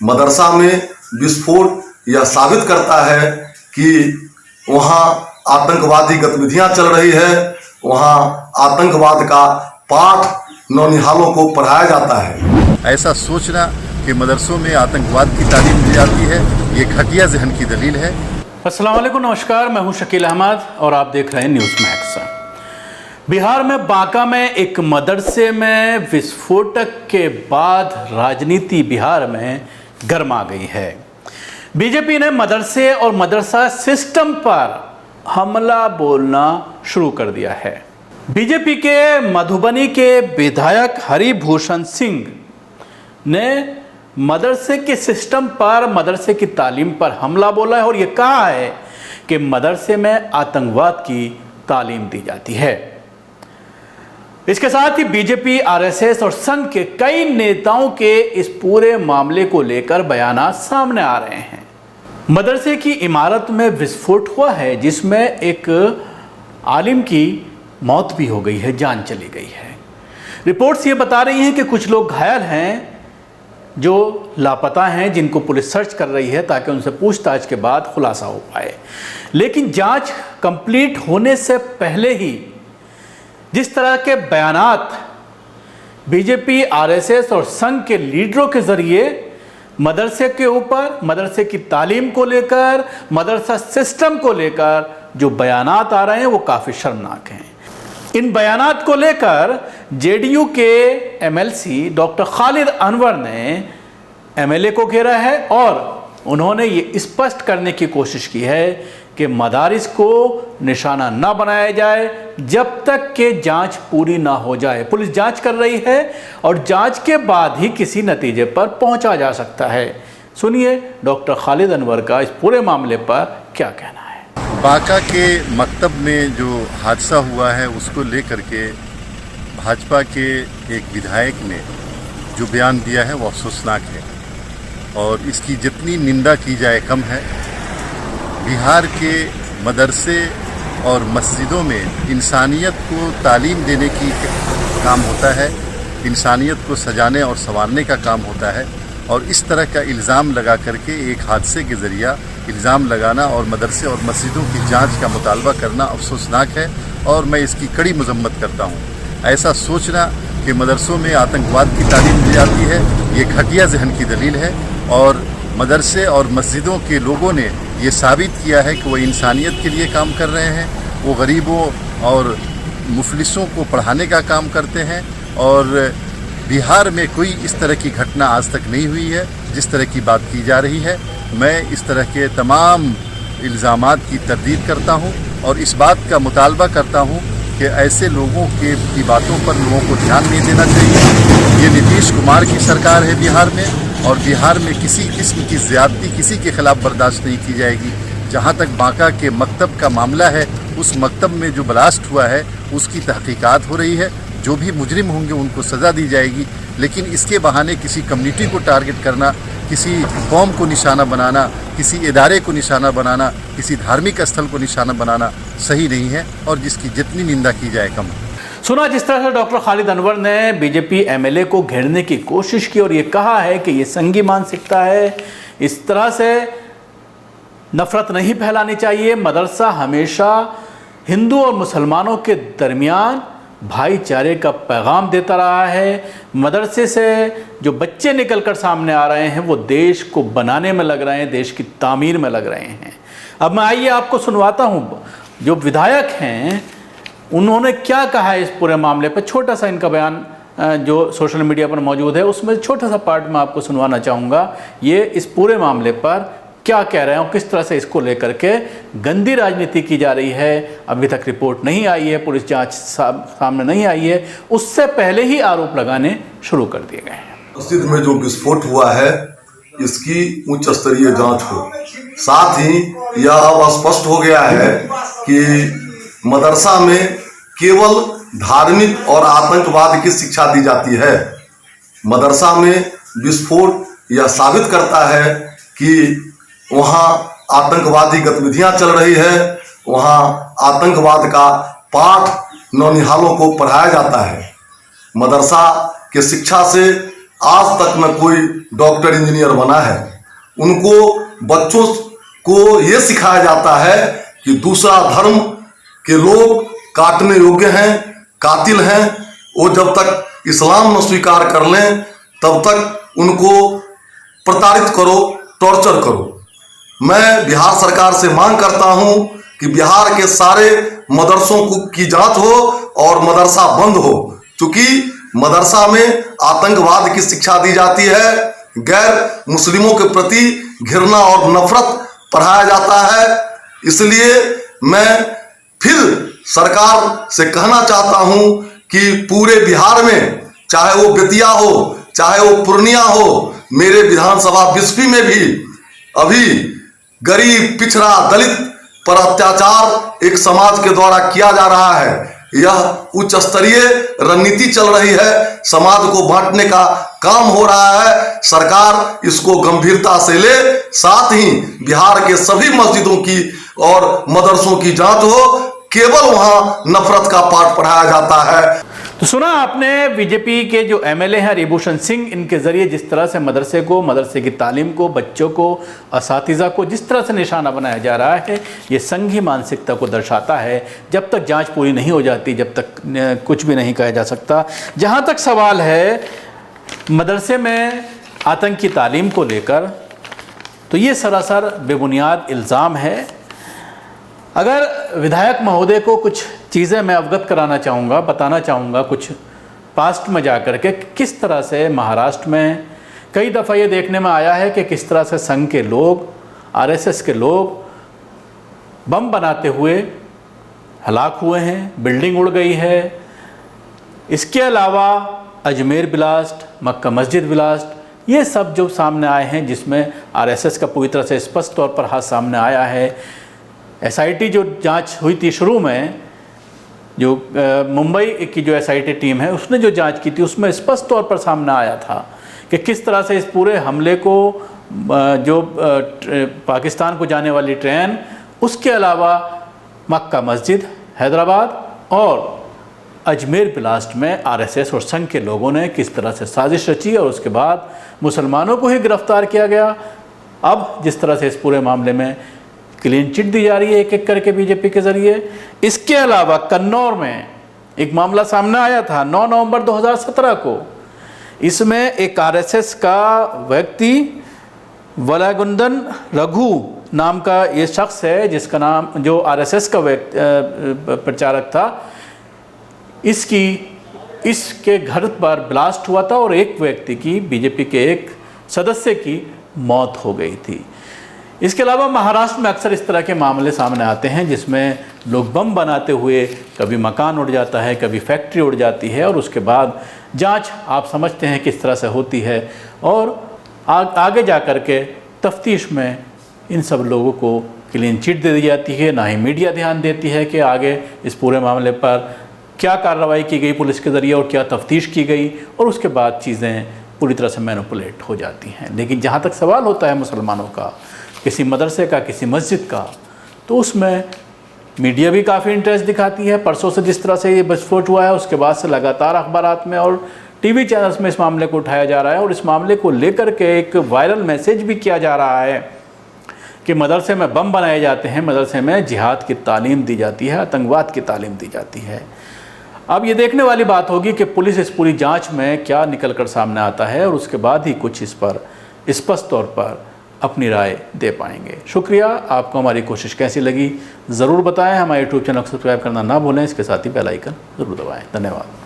मदरसा में विस्फोट यह साबित करता है कि वहाँ आतंकवादी गतिविधियां चल रही है, वहाँ आतंकवाद का पाठ नौनिहालों को पढ़ाया जाता है। ऐसा सोचना कि मदरसों में आतंकवाद की तालीम दी जाती है, ये घटिया जहन की दलील है। अस्सलाम वालेकुम, नमस्कार, मैं हूं शकील अहमद और आप देख रहे हैं न्यूज़ मैक्स। बिहार में बांका में एक मदरसे में विस्फोटक के बाद राजनीति बिहार में गर्मा गई है। बीजेपी ने मदरसे और मदरसा सिस्टम पर हमला बोलना शुरू कर दिया है। बीजेपी के मधुबनी के विधायक हरिभूषण सिंह ने मदरसे के सिस्टम पर, मदरसे की तालीम पर हमला बोला है और ये कहा है कि मदरसे में आतंकवाद की तालीम दी जाती है। इसके साथ ही बीजेपी, आरएसएस और संघ के कई नेताओं के इस पूरे मामले को लेकर बयानात सामने आ रहे हैं। मदरसे की इमारत में विस्फोट हुआ है जिसमें एक आलिम की मौत भी हो गई है, जान चली गई है। रिपोर्ट्स ये बता रही हैं कि कुछ लोग घायल हैं जो लापता हैं, जिनको पुलिस सर्च कर रही है ताकि उनसे पूछताछ के बाद खुलासा हो पाए। लेकिन जांच कंप्लीट होने से पहले ही जिस तरह के बयानात बीजेपी, आरएसएस और संघ के लीडरों के जरिए मदरसे के ऊपर, मदरसे की तालीम को लेकर, मदरसा सिस्टम को लेकर जो बयानात आ रहे हैं वो काफ़ी शर्मनाक हैं। इन बयानात को लेकर जेडीयू के एमएलसी डॉक्टर खालिद अनवर ने एमएलए को घेरा है और उन्होंने ये स्पष्ट करने की कोशिश की है कि मदारिस को निशाना ना बनाया जाए जब तक कि जांच पूरी ना हो जाए। पुलिस जांच कर रही है और जांच के बाद ही किसी नतीजे पर पहुंचा जा सकता है। सुनिए डॉक्टर खालिद अनवर का इस पूरे मामले पर क्या कहना है। बांका के मकतब में जो हादसा हुआ है उसको लेकर के भाजपा के एक विधायक ने जो बयान दिया है वो अफसोसनाक है और इसकी जितनी निंदा की जाए कम है। बिहार के मदरसे और मस्जिदों में इंसानियत को तालीम देने की काम होता है, इंसानियत को सजाने और संवारने का काम होता है और इस तरह का इल्ज़ाम लगा करके एक हादसे के ज़रिया इल्ज़ाम लगाना और मदरसे और मस्जिदों की जांच का मुतालबा करना अफसोसनाक है और मैं इसकी कड़ी मजम्मत करता हूँ। ऐसा सोचना कि मदरसों में आतंकवाद की तालीम दी जाती है, ये घटिया जहन की दलील है और मदरसे और मस्जिदों के लोगों ने ये साबित किया है कि वो इंसानियत के लिए काम कर रहे हैं, वो गरीबों और मुफलिसों को पढ़ाने का काम करते हैं और बिहार में कोई इस तरह की घटना आज तक नहीं हुई है जिस तरह की बात की जा रही है। मैं इस तरह के तमाम इल्ज़ामात की तरदीद करता हूँ और इस बात का मुतालबा करता हूँ कि ऐसे लोगों की बातों पर लोगों को ध्यान नहीं देना चाहिए। ये नीतीश कुमार की सरकार है बिहार में और बिहार में किसी किस्म की ज़्यादती किसी के खिलाफ बर्दाश्त नहीं की जाएगी। जहाँ तक बांका के मकतब का मामला है, उस मकतब में जो ब्लास्ट हुआ है उसकी तहकीकात हो रही है, जो भी मुजरिम होंगे उनको सज़ा दी जाएगी। लेकिन इसके बहाने किसी कम्युनिटी को टारगेट करना, किसी कौम को निशाना बनाना, किसी इदारे को निशाना बनाना, किसी धार्मिक स्थल को निशाना बनाना सही नहीं है और जिसकी जितनी निंदा की जाए कम। सुना जिस तरह से डॉक्टर खालिद अनवर ने बीजेपी एमएलए को घेरने की कोशिश की और ये कहा है कि ये संघी मानसिकता है, इस तरह से नफरत नहीं फैलानी चाहिए। मदरसा हमेशा हिंदू और मुसलमानों के दरमियान भाईचारे का पैगाम देता रहा है। मदरसे से जो बच्चे निकल कर सामने आ रहे हैं वो देश को बनाने में लग रहे हैं, देश की तामीर में लग रहे हैं। अब मैं आइए आपको सुनवाता हूँ जो विधायक हैं उन्होंने क्या कहा है इस पूरे मामले पर। छोटा सा इनका बयान जो सोशल मीडिया पर मौजूद है उसमें छोटा सा पार्ट मैं आपको सुनवाना चाहूँगा। ये इस पूरे मामले पर क्या कह रहे हैं और किस तरह से इसको लेकर के गंदी राजनीति की जा रही है। अभी तक रिपोर्ट नहीं आई है, पुलिस जांच सामने नहीं आई है, उससे पहले ही आरोप लगाने शुरू कर दिए गए हैं। मस्जिद में जो विस्फोट हुआ है इसकी उच्च स्तरीय जांच हो। साथ ही यह अब स्पष्ट हो गया है कि मदरसा में केवल धार्मिक और आतंकवाद की शिक्षा दी जाती है। मदरसा में विस्फोट यह साबित करता है कि वहाँ आतंकवादी गतिविधियां चल रही है, वहाँ आतंकवाद का पाठ नौनिहालों को पढ़ाया जाता है। मदरसा के शिक्षा से आज तक न कोई डॉक्टर इंजीनियर बना है। उनको बच्चों को ये सिखाया जाता है कि दूसरा धर्म के लोग काटने योग्य हैं, कातिल हैं। वो जब तक इस्लाम न स्वीकार कर लें तब तक उनको प्रताड़ित करो, टॉर्चर करो। मैं बिहार सरकार से मांग करता हूं कि बिहार के सारे मदरसों की जांच हो और मदरसा बंद हो, क्योंकि मदरसा में आतंकवाद की शिक्षा दी जाती है, गैर मुस्लिमों के प्रति घृणा और नफरत पढ़ाया जाता है। इसलिए मैं फिर सरकार से कहना चाहता हूं कि पूरे बिहार में, चाहे वो बेतिया हो, चाहे वो पूर्णिया हो, मेरे विधानसभा बिस्फी में भी अभी गरीब, पिछड़ा, दलित पर अत्याचार एक समाज के द्वारा किया जा रहा है। यह उच्च स्तरीय रणनीति चल रही है, समाज को बांटने का काम हो रहा है। सरकार इसको गंभीरता से ले, साथ ही बिहार के सभी मस्जिदों की और मदरसों की जांच हो, केवल वहां नफरत का पाठ पढ़ाया जाता है। तो सुना आपने बीजेपी के जो एमएलए हैं रिभूषण सिंह, इनके जरिए जिस तरह से मदरसे को, मदरसे की तालीम को, बच्चों को, असातिज़ा को जिस तरह से निशाना बनाया जा रहा है, ये संघी मानसिकता को दर्शाता है। जब तक जांच पूरी नहीं हो जाती, जब तक कुछ भी नहीं कहा जा सकता। जहां तक सवाल है मदरसे में आतंकी तालीम को लेकर, तो ये सरासर बेबुनियाद इल्ज़ाम है। अगर विधायक महोदय को कुछ चीज़ें मैं अवगत कराना चाहूँगा, बताना चाहूँगा कुछ पास्ट में जाकर के, किस तरह से महाराष्ट्र में कई दफ़ा ये देखने में आया है कि किस तरह से संघ के लोग, आरएसएस के लोग बम बनाते हुए हलाक हुए हैं, बिल्डिंग उड़ गई है। इसके अलावा अजमेर ब्लास्ट, मक्का मस्जिद ब्लास्ट, ये सब जो सामने आए हैं, जिसमें आरएसएस का पूरी तरह से स्पष्ट तौर पर हाथ सामने आया है। एसआईटी जो जांच हुई थी शुरू में, जो मुंबई की जो एसआईटी टीम है उसने जो जांच की थी, उसमें स्पष्ट तौर पर सामने आया था कि किस तरह से इस पूरे हमले को, जो पाकिस्तान को जाने वाली ट्रेन, उसके अलावा मक्का मस्जिद हैदराबाद और अजमेर ब्लास्ट में आरएसएस और संघ के लोगों ने किस तरह से साजिश रची और उसके बाद मुसलमानों को ही गिरफ्तार किया गया। अब जिस तरह से इस पूरे मामले में क्लीन चिट दी जा रही है एक एक करके बीजेपी के जरिए। इसके अलावा कन्नौर में एक मामला सामने आया था 9 नवंबर 2017 को। इसमें एक आरएसएस का व्यक्ति वलागुंदन रघु नाम का ये शख्स है, जिसका नाम, जो आरएसएस का प्रचारक था, इसके घर पर ब्लास्ट हुआ था और एक व्यक्ति की, बीजेपी के एक सदस्य की मौत हो गई थी। इसके अलावा महाराष्ट्र में अक्सर इस तरह के मामले सामने आते हैं जिसमें लोग बम बनाते हुए, कभी मकान उड़ जाता है, कभी फैक्ट्री उड़ जाती है और उसके बाद जांच आप समझते हैं किस तरह से होती है और आगे जा कर के तफ्तीश में इन सब लोगों को क्लीन चिट दे दी जाती है। ना ही मीडिया ध्यान देती है कि आगे इस पूरे मामले पर क्या कार्रवाई की गई पुलिस के ज़रिए और क्या तफ्तीश की गई, और उसके बाद चीज़ें पूरी तरह से मैनिपुलेट हो जाती हैं। लेकिन जहाँ तक सवाल होता है मुसलमानों का, किसी मदरसे का, किसी मस्जिद का, तो उसमें मीडिया भी काफ़ी इंटरेस्ट दिखाती है। परसों से जिस तरह से ये विस्फोट हुआ है, उसके बाद से लगातार अखबारात में और टीवी चैनल्स में इस मामले को उठाया जा रहा है और इस मामले को लेकर के एक वायरल मैसेज भी किया जा रहा है कि मदरसे में बम बनाए जाते हैं, मदरसे में जिहाद की तालीम दी जाती है, आतंकवाद की तालीम दी जाती है। अब ये देखने वाली बात होगी कि पुलिस इस पूरी जांच में क्या निकल कर सामने आता है और उसके बाद ही कुछ इस पर स्पष्ट तौर पर अपनी राय दे पाएंगे। शुक्रिया। आपको हमारी कोशिश कैसी लगी ज़रूर बताएं। हमारे यूट्यूब चैनल को सब्सक्राइब करना ना भूलें, इसके साथ ही बेल आइकन ज़रूर दबाएं। धन्यवाद।